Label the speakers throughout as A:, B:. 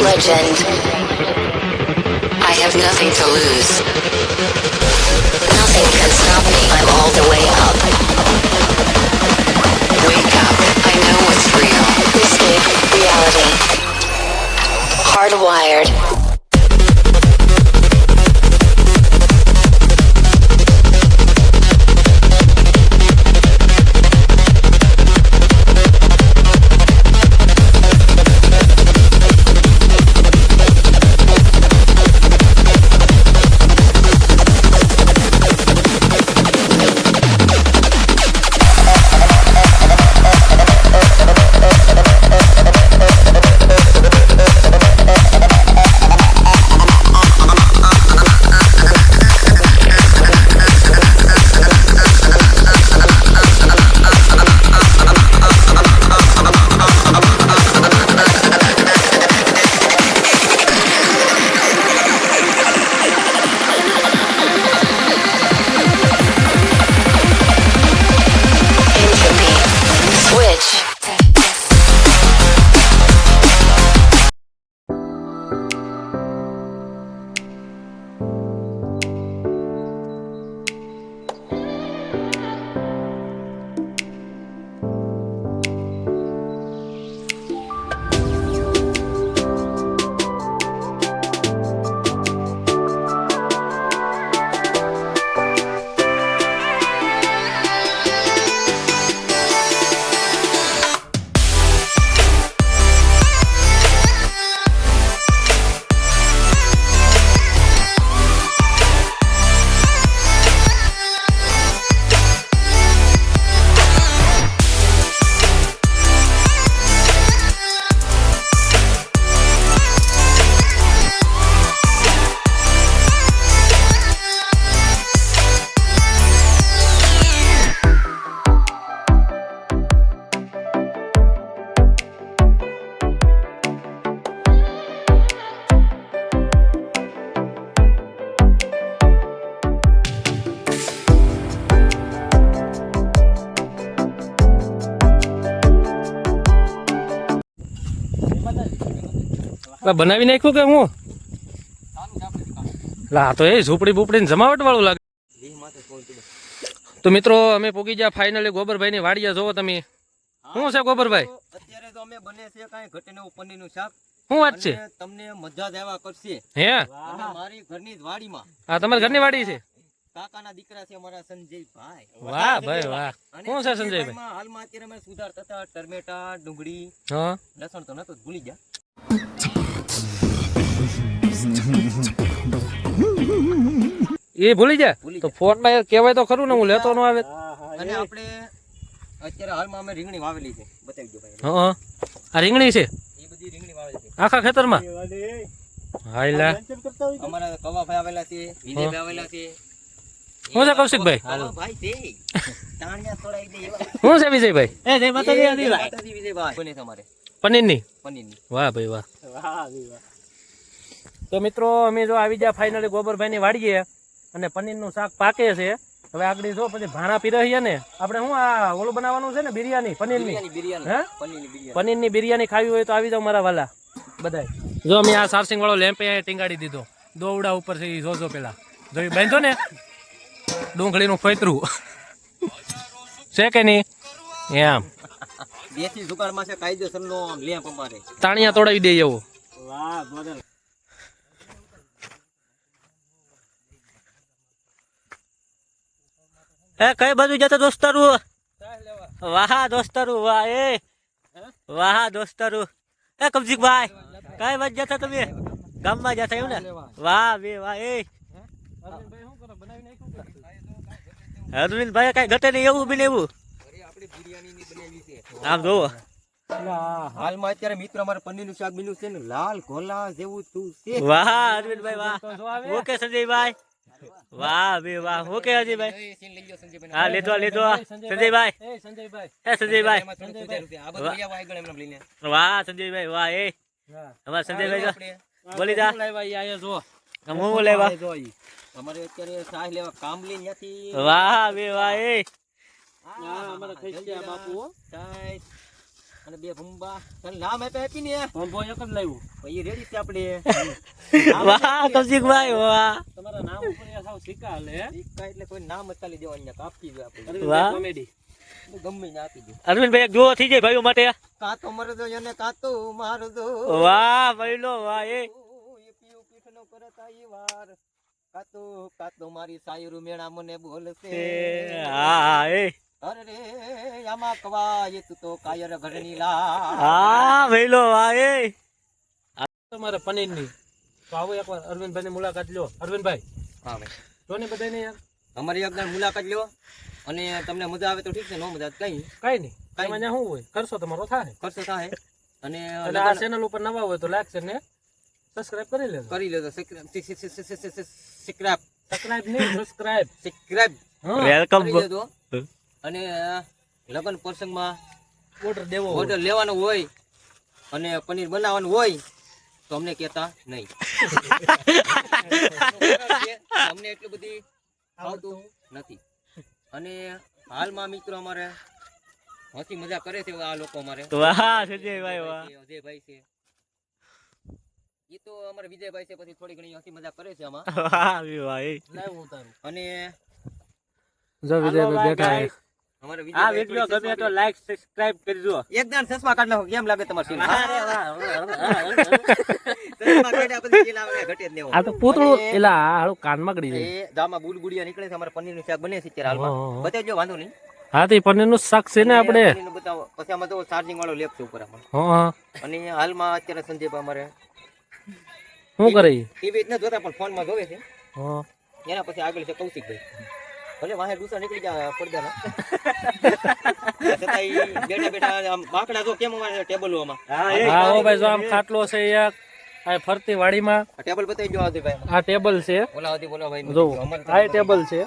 A: Legend. I have nothing to lose. Nothing can stop me. I'm all the way up. Wake up. I know what's real. Escape reality. Hardwired.
B: બનાવી નાખ્યું કે હું લા તો એ ઝૂંપડી બુપડી જમાવટ વાળું લાગે. તો મિત્રો અમે પોગી ગયા ફાઇનલી ગોબરભાઈ ની વાડિયા. જોવો તમે શું છે ગોબરભાઈ?
C: અત્યારે તો અમે બને છે કાંઈ ઘટે ને પનીરનું શાક.
B: શું વાત છે?
C: તમને મજા જ આવ્યા કરશે.
B: હે
C: મારી ઘરની જ વાડીમાં.
B: આ તમારી ઘરની વાડી છે?
C: કાકાના દીકરા છે અમારા સંજયભાઈ.
B: વાહ ભાઈ વાહ. શું છે સંજયભાઈ?
C: હાલમાં અત્યારે અમે સુધાર થતા ટમેટા, ડુંગળી,
B: હા,
C: લસણ તો નતો, ભૂલી ગયા.
B: એ ભૂલી જાય તો ફોન માં કહેવાય તો ખરું ને, હું લેતો ન આવે.
C: અને આપણે અત્યારે હાલમાં અમે રીંગણી વાવેલી છે, બતાવી દો ભાઈ.
B: હા, આ રીંગણી છે?
C: એ બધી રીંગણી વાવેલી છે
B: આખા ખેતરમાં. હાઈલા
C: અમારા કવાભાઈ આવેલા છે, વિજયભાઈ આવેલા છે.
B: શું છે કૌશિકભાઈ?
C: ભાઈ છે તાણિયા તોડાઈ દે એવા.
B: શું છે વિજયભાઈ?
C: એ જય માતાજી વિજયભાઈ. બને તમારે
B: પનીરની.
C: પનીરની.
B: વાહ ભાઈ વાહ. તો મિત્રો અમે જો આવી ગયા ફાઇનલી ગોબરભાઈ ની વાડીએ અને પનીરનું શાક પાકે છે. હવે આગળ જો પછી ભાણા પીરહીએ ને આપણે શું આ ઓલું બનાવવાનું છે ને, બિરયાની પનીરની. હે પનીરની બિરયાની ખાવી હોય તો આવી જાવ મારા વાલા બધાય. જો અમે આ સારસિંગ વાળો લેમ્પ ટીંગાડી દીધો દોવડા ઉપર છે. જોજો પેલા જોઈ બાંધો ને ડુંગળીનું ફોતરું છે કે નહીં એમ.
C: દેશી દુકાનમાં છે કાયદેસરનો લેમ્પ અમારે.
B: તાણિયા તોડાવી દે એવો.
C: વાહ બદલ.
D: એ કઈ બાજુ જતા દોસ્તારું? વાહ દોસ્તારું વાહ. એ વાહ દોસ્તારું. એ કબજીભાઈ કઈ બાજુ જતા તમે? ગામમાં જતા એવું ને? વાહ બે વાહ. એ અરવિંદભાઈ કઈ ઘટે નહીં એવું બને એવું. આમ જોવો
C: હાલમાં અત્યારે મિત્ર અમારે પનીરનું શાક બન્યું છે ને, લાલ ઘોલા જેવું તું છે.
D: વાહ અરવિંદભાઈ વાહ. ઓકે સંજયભાઈ વાહ બે વાહ. ઓકે અજયભાઈ હા લીધો લીધો સંજયભાઈ. એ સંજયભાઈ વાહ સંજયભાઈ વાહ. એ અમારા સંજયભાઈ બોલી જા હું લેવા
C: અમારે અત્યારે સાહ લેવા કામ લઈને ત્યાંથી.
D: વાહ બે વાહ. એ
C: અને 2 ભૂંબા તને નામ આપ્યા આપી ને
B: ભંભો એક જ લાવ્યું.
C: એ રેડી છે આપણે
D: વાહ કૌશિકભાઈ વાહ
B: તમારા નામ ઉપર એ સાવ સિક્કા હાલે હે?
C: સિક્કા એટલે કોઈ નામ જ ચાલી દેવા અહીંયા કાપી દે આપણે
B: અરવિંદભાઈ
D: વાહ.
B: કોમેડી.
C: ગમે ને આપી દે
D: અરવિંદભાઈ એક જુઓ થઈ જાય ભાઈઓ માટે
C: કાં તો મરદો અને કાં તો મારદો
D: વાહ ભાઈલો વાહ એ
C: પીયું પીઠનો કરતા ઈ વાર કાતો મારી સાયરું મેણા મને બોલશે
D: હા એ
C: અરે રે આમાં કવાય તું તો કાયર ઘરની લા
D: હા ભાઈલો વાહ એ
B: તમારે પનીરની તો આવો એકવાર અરવિંદભાઈની મુલાકાત લ્યો. અરવિંદભાઈ
C: હા ભાઈ
B: જો ને બધાને યાર
C: અમારી એકવાર મુલાકાત લ્યો અને તમને મજા આવે તો ઠીક છે, નો મજા આવે તો કઈ
B: કઈ નહીં. એમાં ત્યાં શું હોય કરશો તમારો થાય.
C: ખર્ચો થાય અને
B: અને આ ચેનલ ઉપર નવા હોય તો લાઈક છે ને સબસ્ક્રાઇબ કરી લેજો.
C: કરી લેજો સબસ્ક્રાઇબ
B: સબસ્ક્રાઇબ નહીં સબસ્ક્રાઇબ. હા
D: વેલકમ
C: કરી લેજો અને લગ્ન પ્રસંગમાં
B: ઓર્ડર દેવો હોય.
C: ઓર્ડર લેવાનો હોય અને પનીર બનાવવાનું હોય તો અમને કહેતા નહીં. અમને એટલું બધી આવતું નથી. અને હાલમાં મિત્રો અમારે હસી મજા કરે છે આ લોકો અમારે
D: વાહ સંજયભાઈ વાહ
C: અજયભાઈ છે એ તો અમારે વિજયભાઈ છે, પછી થોડી ઘણી હસી મજા કરે છે આમાં.
D: વાહ વાહ એ
B: લાઈવ ઉતારું.
C: અને
B: જો વિજયભાઈ બેઠા છે.
C: અમારે
D: આ
C: વિજયભાઈ
D: વિડિયો ગમે તો લાઈક સબસ્ક્રાઇબ કરજો
C: એક દાન ચશ્મા કાઢ નાખો કેમ લાગે તમારે સીન?
D: અરે વાહ
C: ચશ્મા કાઢ્યા પછી સીન આવે ઘટે જ નહીં.
B: આ તો પૂતળું એલા આ હાલું કાનમાં ગળી જાય.
C: એ દામાં બુલબુડિયા નીકળે છે, અમારે પનીરનું શાક બને છે અત્યારે હાલમાં.
B: હા.
C: બતાવજો, વાંધો નહીં.
B: હા તો પનીરનું શાક છે ને આપણે.
C: પનીરનું બતાવો. પછી આમાં તો ચાર્જિંગ વાળો લેપ છે ઉપર આમાં.
B: હા
C: અને હાલમાં અત્યારે સંજયભાઈ અમારે
B: શું કરે ઈ?
C: ટીવી જ ન જોતા પણ ફોનમાં જોવે છે.
B: હા
C: એના પછી આગળ છે કૌશિકભાઈ. ભલે વાહે ડૂસા નીકળી જાય પડદાના. છતાં ઈ બેઠા બેઠા આમ બાકડા જો કેમ અમારે ટેબલોમાં.
B: હા હો ભાઈ જો આમ ખાટલો છે એક આ ફરતી વાડીમાં
C: આ ટેબલ બતાવી જો આવતીભાઈ.
B: આ ટેબલ છે.
C: ઓલા હતી બોલા ભાઈ.
B: જો આ ટેબલ છે.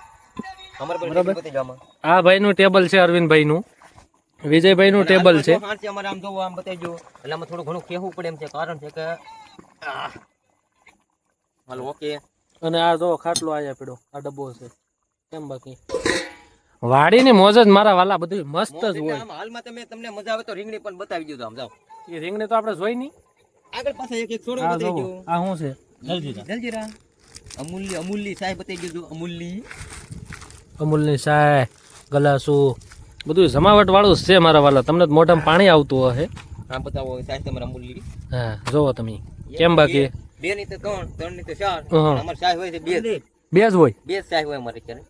C: અમારે પર
B: બરાબર.
C: બતાવી જો આમાં.
B: આ ભાઈનું ટેબલ છે અરવિંદભાઈનું. વિજયભાઈનું ટેબલ છે.
C: હાથ છે અમારે આમ જોવો આમ બતાવી જો. એટલે આમાં થોડું ઘણું કહેવું પડે એમ છે, કારણ છે કે હાલો ઓકે.
B: અને આ જો ખાટલો આયા પડ્યો આ ડબ્બો છે. કેમ બાકી વાડીની મોજ જ મારા વાલા બધું મસ્ત જ હોય.
C: આમ હાલમાં તમને મજા આવે તો રીંગણી પણ બતાવી દીધો આમ જાઓ.
B: એ રીંગણી તો આપણે જોઈ નહીં.
C: આગળ પાછળ એક એક છોડો
B: આ
C: બતાવી
B: જો
C: દો.
B: આ શું છે
C: જલજીરા અમૂલ્ય સાહેબ બતાવી દીધું.
B: અમૂલની ચાય ગલાસું બધું જમાવટ વાળું જ છે મારા વાલા. તમને તો મોઢામાં પાણી આવતું હશે.
C: હા બતાવો સાહેબ તમારા અમૂલ્ય.
B: હા જોવો તમે કેમ બાકી
C: બે ની તો ત્રણ ની તો ચાર.
B: હા.
C: અમારે ચાય હોય છે બે
B: બે જ હોય.
C: બે ચાય હોય અમારે અત્યારે.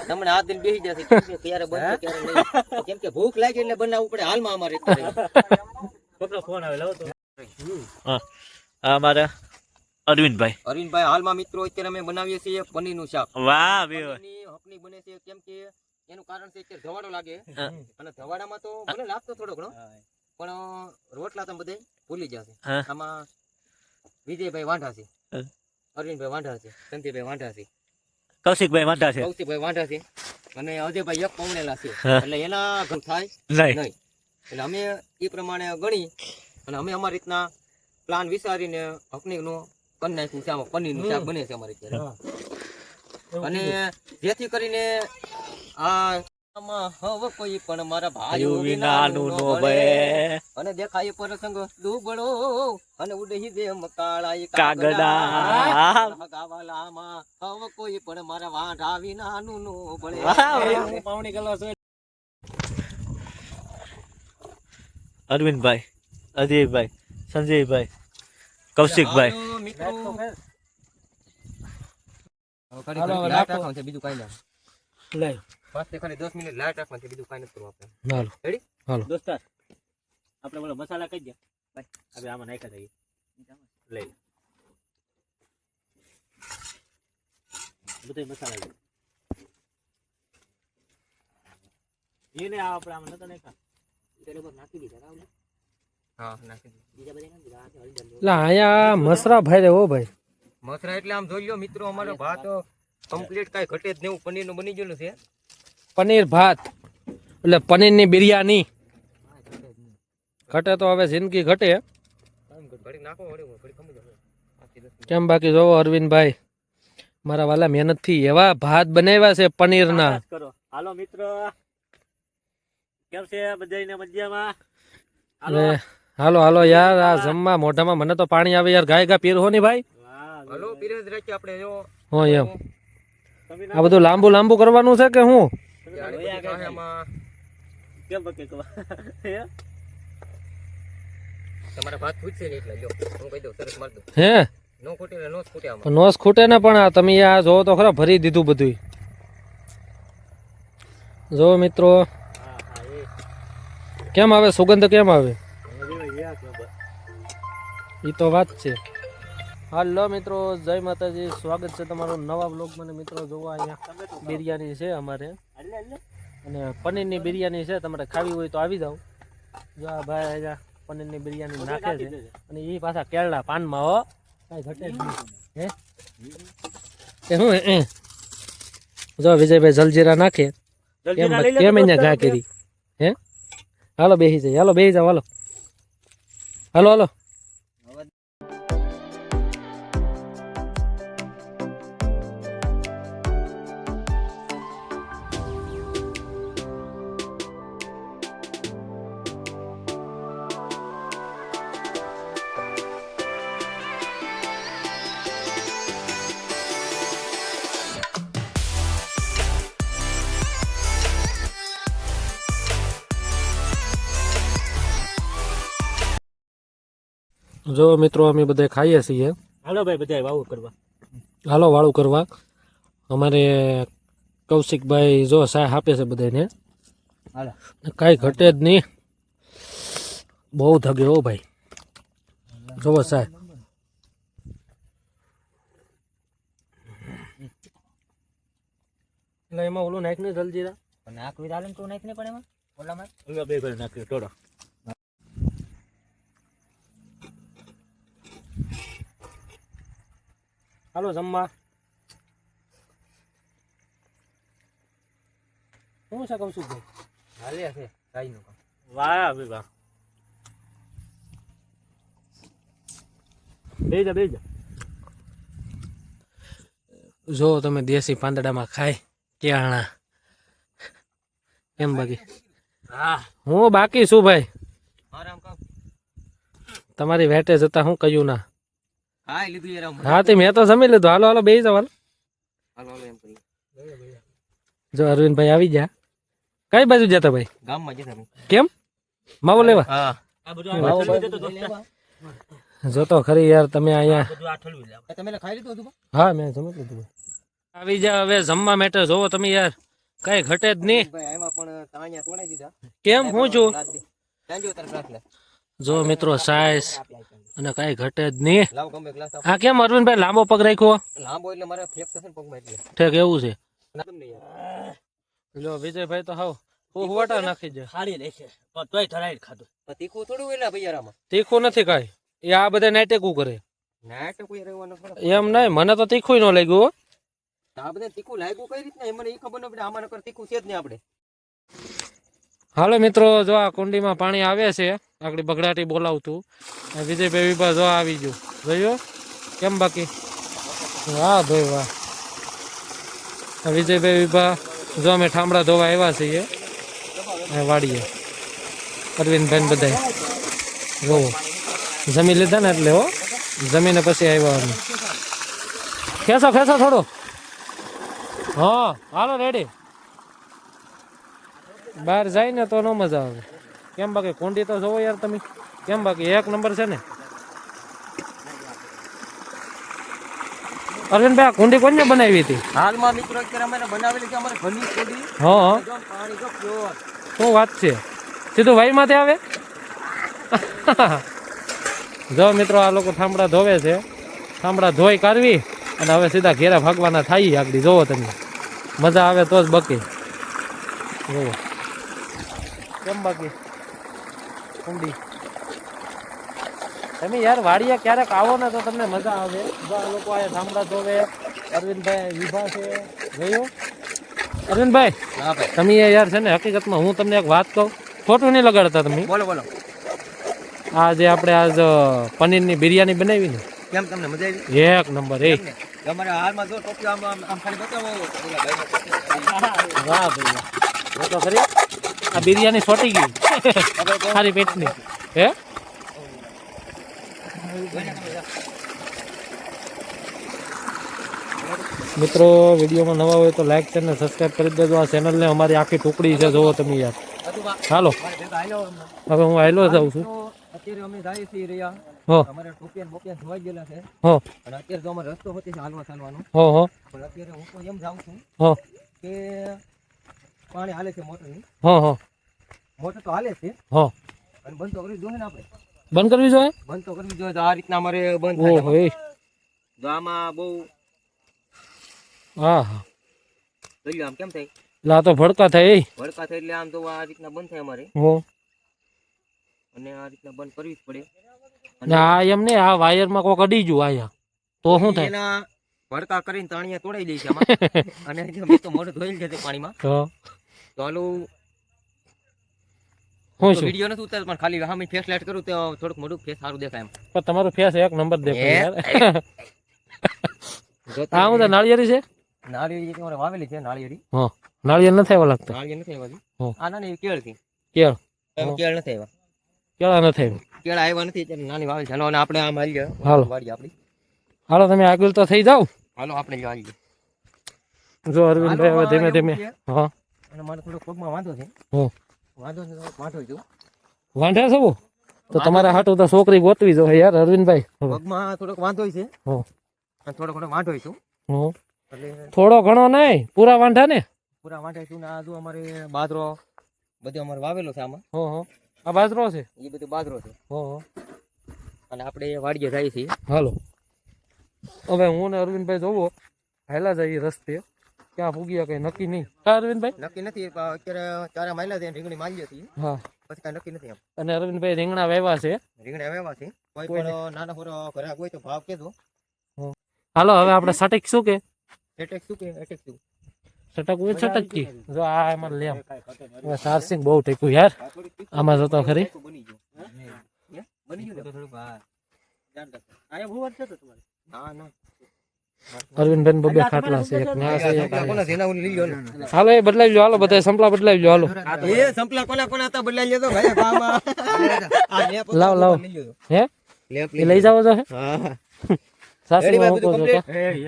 C: તમને આ દિન બેસી જશે કેમ કે ક્યારે બનશે ક્યારે નહીં. કેમ કે ભૂખ લાગે એટલે બનાવવું પડે હાલમાં અમારે અત્યારે.
D: ફોન આવે લાવો તો હા અમારા અરવિંદભાઈ
C: અરવિંદભાઈ હાલમાં મિત્રો અત્યારે અમે બનાવીએ છીએ પનીરનું શાક.
D: વાહ
C: પનીરની હકની બને છે કેમ કે એનું કારણ છે અત્યારે ધવાડો લાગે અને ધવાડામાં તો ભલે લાગતો થોડો ઘણો પણ રોટલા તમે બધે ભૂલી જશે.
D: હા.
C: આમાં વિજયભાઈ વાંઢા છે, અરવિંદભાઈ વાંઢા છે, સંજયભાઈ વાંઢા છે,
D: કૌશિકભાઈ વાંધા છે
C: કૌશિકભાઈ વાંઢા છે અને અજયભાઈ એક પૌણેલા છે.
D: હા.
C: એટલે એના ઘર થાય
D: નહીં
C: નહીં. એટલે અમે એ પ્રમાણે ગણી અને અમે અમારી રીતના પ્લાન વિચારીને હકનીનું કરી નાખ્યું છે. આમાં પનીરનું શાક બને છે અમારે અત્યારે. અને જેથી કરીને આ આમાં હવે કોઈ પણ મારા ભાઈઓ વિનાનું નો બળે. અને દેખાય પ્રસંગ દુબળો અને ઉડહી દે મકાળાઈ
D: કાગડા.
C: ગાવાલામાં હવે કોઈ પણ મારા વાંઢા વિનાનું નો બળે.
B: પાવણી ગલાસ હોય.
D: અરવિંદભાઈ અજયભાઈ સંજયભાઈ કૌશિકભાઈ
C: હાલો મિત્રો.
B: લાઈટ તો ફેર.
C: હવે ખરી ખરી લાઈટ રાખવાનું છે, બીજું કાંઈ ના.
B: લઈ
C: પાસે ખાલી 10 મિનિટ લાઈટ રાખવાનું છે, બીજું કાંઈ નથી કરવું આપણે.
B: હાલો
C: રેડી?
B: હાલો
D: દોસ્તાર આપણે બોલો મસાલા કઈ ગયા ભાઈ હવે આમાં નાખી દઈએ લઈ બધે મસાલા લઈ એને આપણે આમાં નતો નાખ્યા
C: નાખી દીધા રાવલે. હા નાખી દીધા. બીજા બધા નાખી દીધા. આ હળદર
B: એટલે અહીંયા મસરા ભાઈ રે હો ભાઈ.
C: મસરા એટલે આમ જોઈ લો મિત્રો અમારો ભાત કમ્પ્લીટ કાંઈ ઘટે જ નહીં. પનીરનું બની ગયેલું છે.
B: પનીર ભાત એટલે પનીરની બિરયાની ઘટે તો હવે જિંદગી ઘટે.
C: ઘડીક નાખો ઘડીક ખમી જાવ.
B: કેમ બાકી જોવો અરવિંદભાઈ મારા વાલા મહેનતથી એવા ભાત બનાવ્યા છે પનીરના.
D: કરો હાલો મિત્ર કેમ છે બધાને મજામાં
B: હવે હાલો હાલો યાર આ જમવા મોઢામાં મને તો પાણી આવે યાર ગાય ગા પીર હો ની ભાઈ
C: હલો પીરજ રાખી આપણે જો
B: હો એમ આ બધું લાંબુ લાંબુ કરવાનું છે કે હું
D: કેમ બકે
C: તમારા ભાત પૂછશે ને એટલે જો હું કહી દઉં સરસ માર દઉં
B: હે
C: નો ખૂટે ને નો જ ખૂટે આમાં
B: પણ નોસ ખૂટે ને પણ આ તમે આ જોવો તો ખરા ભરી દીધું બધું જો મિત્રો કેમ આવે સુગંધ કેમ આવે એ તો વાત છે હાલો મિત્રો જય માતાજી સ્વાગત છે તમારું નવા બ્લોગમાં. મિત્રો જોવો અહીંયા બિરયાની છે અમારે અને પનીરની બિરયાની છે, તમારે ખાવી હોય તો આવી જાઓ. જો આ ભાઈ અહીંયા પનીરની બિરયાની નાખે છે અને એ પાછા કેળના પાનમાં હો કાંઈ ઘટે જ નહીં. હે શું હે જો વિજયભાઈ જલજીરા નાખે કેમ અહીંયા ઘા કરી. હે હાલો બેસી જાય, હાલો બેસી જાઓ, હાલો હાલો હાલો. જો મિત્રો અમે બધા ખાઈએ છીએ.
D: હાલો ભાઈ બધા વાવું કરવા.
B: હાલો વાળું કરવા. અમારે કૌશિકભાઈ જો સાહેબ આપે છે બધાને, કાંઈ ઘટે જ નહીં. બહુ ધગે હો ભાઈ, જોવો સાહેબ. એટલે એમાં ઓલું નાખ ને જલજીરા
C: નાખવી ચાલે ને તું નાખ ને પણ એમાં ઓલામાં
D: બે ઘરે નાખ્યો ટોળો.
B: હાલો જમવા. શું છે કૌશિકભાઈ?
C: હાલે છે કાઈ નું કામ.
D: વાહ ભાઈ વાહ. બે જા
B: જો તમે દેશી પાંદડામાં ખાય ક્યાણા એમ બાકી
D: હા
B: હું બાકી શું ભાઈ,
C: આરામ કામ
B: તમારી વેટે જતા હું કયું ના.
C: હા લીધું યાર આમ.
B: હા તે મેં તો જમી લીધું. હાલો હાલો બેસી જાવ. હાલો
C: હાલો હાલો એમ કરી
B: જો અરવિંદભાઈ આવી ગયા. કઈ બાજુ જતા ભાઈ?
C: ગામમાં જતા અમે.
B: કેમ માવો લેવા?
C: હા
D: આ બધું આ ઠલવી દેતો દોસ્ત.
B: જોતો ખરી યાર તમે અહીંયા.
D: બધું આ ઠલવી લે.
C: તમે ખાઈ લીધું હતું?
B: હા મેં જમી લીધું. આવી જા હવે જમવા માટે. જોવો તમે યાર કઈ ઘટે જ નહીં.
C: ભાઈ આમાં પણ તાણિયા તોડાઈ દીધા.
B: કેમ હું છું
C: તાંજો તાર ગ્લાસ લે.
B: જો મિત્રો સાઈઝ અને કઈ ઘટે જ નહીં.
C: લાવ ગમે ગ્લાસ આપ.
B: આ કેમ અરવિંદભાઈ લાંબો પગ રાખ્યો?
C: લાંબો એટલે મારે ફ્લેક્સ થશે ને પગમાં એટલે.
B: ઠેક એવું છે.
C: ના તમને યાર.
B: જો વિજયભાઈ તો હાવ હુવાટા નાખી દે.
D: ખાડી લે છે પણ તોય ધરાઈ ખાધું.
C: પણ તીખું થોડું એટલે ભાઈ યાર આમાં.
B: તીખું નથી કાંઈ. એ આ બધા નાટકું કરે
C: નાટ કોઈ રહેવાનું ખરો.
B: એમ નહીં. મને તો તીખું ન લાગ્યું હો.
C: આ બધા તીખું લાગ્યું કઈ રીતના મને એ ખબર ન પડે. આમાં નકર તીખું છે જ નહીં આપણે.
B: હાલો મિત્રો જો આ કુંડીમાં પાણી આવે છે. આગળ બગડાટી બોલાવતું વિજયભાઈ વિભા જો આવી ગયું. જોયું કેમ બાકી? વાહ ભાઈ વાહ. વિજયભાઈ વિભા જો અમે ઠામડા ધોવા આવ્યા છીએ વાડીએ. અરવિંદભાઈ બધા જોવો જમી લીધા ને એટલે હો. જમીને પછી આવ્યા અમે. ખેંચો ખેંચો થોડો. હા હાલો રેડી. બહાર જાય ને તો ન મજા આવે. કેમ બાકી કુંડી તો જોવો યાર તમે. કેમ બાકી એક નંબર છે ને. અરવિંદભાઈ આ કુંડી કોને બનાવી હતી?
C: હાલમાં મિત્રો અત્યારે અમે બનાવેલી છે અમારે ઘરની કોડી.
B: હા
C: જો પાણી જો પ્યોર.
B: શું વાત છે? સીધું વાઈ માંથી આવે? જો મિત્રો આ લોકો ઠામડા ધોવે છે. ઠામડા ધોઈ કાઢવી અને હવે સીધા ઘેરા ભાગવાના થાય. આગળ જોવો તમે મજા આવે તો જ બકે. જોવો કેમ બાકી કુંડી. તમે યાર વાડીએ ક્યારેક આવો ને તો તમને મજા આવે. જો આ લોકો આ ઠામડા ધોવે. અરવિંદભાઈ વિભા છે. જોયું અરવિંદભાઈ?
C: હા ભાઈ
B: તમે યાર છે ને હકીકતમાં હું તમને એક વાત કહું, ખોટું નહીં લગાડતા તમે.
C: બોલો બોલો.
B: આ જે આપણે આજ પનીરની બિરયાની બનાવી ને
C: કેમ તમને મજા આવી?
B: એક નંબર. એ
C: તમારે હાલમાં જો ટોપી આમ આમ ખાલી બતાવો. ઓલા ભાઈને.
B: વાહ ભાઈ વાહ. તો ખરી આ બિરયાની છોટી ગઈ સારી પેટની. હે મિત્રો વિડીયોમાં નવા હોય તો લાઈક અને સબસ્ક્રાઇબ કરી દેજો. આ ચેનલને અમારી આખી ટુકડી છે, જોવો તમે યાર. હાલો હવે હું આયલો જાઉં છું.
C: અત્યારે અમે જાય છીએ રહ્યા
B: હો
C: અમારે ટોપિયા બોપિયા ધોવાઈ ગયેલા છે
B: હો
C: અને અત્યારે તો અમારો રસ્તો હોતે છે હાલવા ચાલવાનો.
B: હો હો
C: પણ અત્યારે હું તો એમ જાઉં છું
B: હો
C: કે પાણી હાલે છે મોટરની.
B: હો હો
C: મોટર તો હાલે છે
B: હો
C: અને બંધ તો કરવી જોઈએ ને આપણે.
B: બંધ કરવી જોઈએ.
C: બંધ તો કરવી જોઈએ. તો આ રીતના અમારે બંધ થાય.
B: ઓહો એ
C: જો આમાં બહુ
B: હા હા
C: જોઈ લો આમ કેમ થાય
B: એટલે આ તો ભડકા થાય એ.
C: ભડકા થાય એટલે આમ તો આ રીતના બંધ થાય અમારે
B: હો
C: અને આ રીતના બંધ કરવી જ પડે.
B: ને આ એમ ને આ વાયરમાં કોક અડી ગયું આયા તો શું થાય?
C: એના ભડકા કરીને તાણિયા તોડાઈ દે છે આમાં અને મેં તો મોઢું ધોઈ લીધું પાણીમાં.
B: તો
C: તો હાલું
B: શું શું
C: વિડીયો નથી ઉતારતો પણ ખાલી સામે ફેસ લાઈટ કરું તો થોડુંક મોઢું ફેસ સારું દેખાય એમ.
B: પણ તમારો ફેસ એક નંબર દેખાય યાર.
C: જો
B: આ હું તો નાળિયેરી છે.
C: નાળિયેરી જે તમારે વાવેલી છે નાળિયેરી.
B: હા નાળિયેર નથી આવ્યા લાગતા.
C: નાળિયેર નથી આવ્યા.
B: હમ.
C: આ નાની કેળ થી
B: કેળ
C: કેળ નથી આવ્યા.
B: કેળા નથી આવ્યા.
C: કેળ આવ્યા નથી એટલે નાની વાવેલી છે. હાલો અને આપણે આમ આવી
B: હાલો.
C: વાડી આપણી.
B: હાલો તમે આગળ તો થઈ જાઓ.
C: હાલો આપણે જો આવી
B: જો અરવિંદભાઈ હવે ધીમે ધીમે હા
C: અને મારે થોડો પગમાં વાંધો છે.
B: હો
C: વાંધો છે તો વાંધો છું.
B: વાંઢા છો તો તમારા હાટું તો છોકરી ગોતવી જોઈએ યાર અરવિંદભાઈ. હવે
C: પગમાં થોડોક વાંધો છે
B: હો
C: અને થોડો ઘણો વાંધો છું.
B: હો
C: એટલે
B: થોડો ઘણો નહીં પૂરા વાંઢા ને.
C: પૂરા વાંધો છું ને આ જો અમારે બાજરો બધું અમારે વાવેલો છે આમાં.
B: હો હો આ બાજરો છે.
C: એ બધું બાજરો છે
B: હો હો
C: અને આપણે વાડીએ જઈએ છીએ.
B: હાલો હવે હું ને અરવિંદભાઈ જોવો હાલા જઈએ રસ્તે ક્યાં પૂગ્યા કઈ નક્કી નહીં. હા અરવિંદભાઈ
C: નક્કી નથી પણ અત્યારે ચારા માયલા છે રીંગણી મારી હતી
B: હા
C: પછી કાંઈ નક્કી નથી એમ.
B: અને અરવિંદભાઈ રીંગણા વાવ્યા છે.
C: રીંગણા આવ્યા છે કોઈ પણ નાના ફોરો ઘરાક હોય તો ભાવ કેજો.
B: હાલો હવે આપણે સટીક શું કે
C: એટેક શું કે એટેક શું
B: સટક હોય સટક કી જો આ એમાં લેમ હવે સારસિંગ બહુ ટેકું યાર આમાં જતો ખરી.
C: બની ગયો બની ગયું ને થોડુંક હા ધ્યાન રાખો.
B: આયા બહુ વાત છે તમારે.
C: હા ના
B: અરવિંદભાઈ બબે ખાટલા છે એક ના છે એક આ.
C: કોના જેના ઓલી લઈ લો ને.
B: હાલો એ બદલાવી લો હાલો બધા સંપલા બદલાવી લો હાલો.
C: એ સંપલા કોના કોના હતા બદલાઈ લેતો ભાઈ ગામમાં. આ લેપ
B: લાવ લાવ
C: લઈ લો
B: હે
C: લેપ
B: એ લઈ જાવ તો હે
C: હા
B: સાસુ
C: રેડી ભાઈ
B: મૂકો
C: બધું
B: છો તો.
C: કમ્પ્લીટ